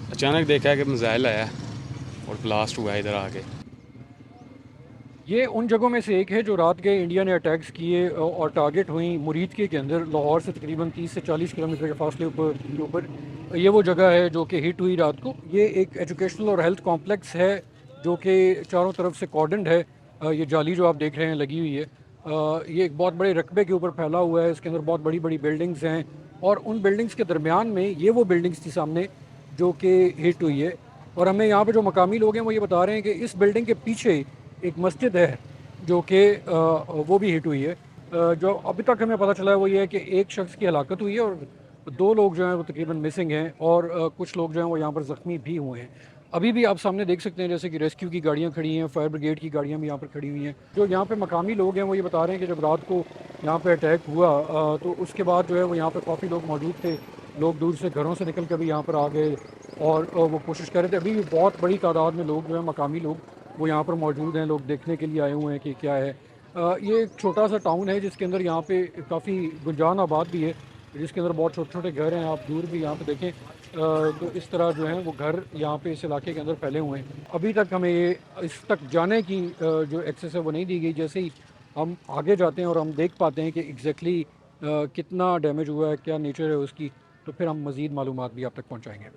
अचानक देखा है कि मिसाइल आया और ब्लास्ट हुआ है इधर आके। ये उन जगहों में से एक है जो रात गए इंडिया ने अटैक्स किए और टारगेट हुई मुरीदके के अंदर, लाहौर से तकरीबन 30 से 40 किलोमीटर के फासले ऊपर ये वो जगह है जो कि हिट हुई रात को। ये एक एजुकेशनल और हेल्थ कॉम्प्लेक्स है जो कि चारों तरफ से कॉर्डन्ड है। ये जाली जो आप देख रहे हैं लगी हुई है। ये एक बहुत बड़े रकबे के ऊपर फैला हुआ है। इसके अंदर बहुत बड़ी बड़ी बिल्डिंग्स हैं और उन बिल्डिंग्स के दरमियान में ये वो बिल्डिंग्स थी सामने जो कि हिट हुई है। और हमें यहाँ पे जो मकामी लोग हैं वो ये बता रहे हैं कि इस बिल्डिंग के पीछे एक मस्जिद है जो कि वो भी हिट हुई है। जो अभी तक हमें पता चला है वो ये है कि एक शख्स की हलाकत हुई है और दो लोग जो हैं वो तकरीबन मिसिंग हैं और कुछ लोग जो हैं वो यहाँ पर ज़ख्मी भी हुए हैं। अभी भी आप सामने देख सकते हैं जैसे कि रेस्क्यू की गाड़ियाँ खड़ी हैं, फायर ब्रिगेड की गाड़ियाँ भी यहाँ पर खड़ी हुई हैं। जो यहाँ पे मकामी लोग हैं वो ये बता रहे हैं कि जब रात को यहाँ पे अटैक हुआ तो उसके बाद जो है वो यहाँ पर काफ़ी लोग मौजूद थे। लोग दूर से घरों से निकल कर भी यहाँ पर आ गए और वो कोशिश कर रहे थे। अभी भी बहुत बड़ी तादाद में लोग जो है मकामी लोग वो यहाँ पर मौजूद हैं, लोग देखने के लिए आए हुए हैं कि क्या है। ये एक छोटा सा टाउन है जिसके अंदर यहाँ पे काफ़ी गुंजान आबाद भी है, जिसके अंदर बहुत छोटे छोटे घर हैं। आप दूर भी यहाँ पे देखें तो इस तरह जो है वो घर यहाँ पे इस इलाके के अंदर फैले हुए हैं। अभी तक हमें ये इस तक जाने की जो एक्सेस है वो नहीं दी गई। जैसे ही हम आगे जाते हैं और हम देख पाते हैं कि एग्जैक्टली कितना डैमेज हुआ है, क्या नेचर है उसकी, तो फिर हम मज़ीद मालूमात भी आप तक पहुँचाएँगे।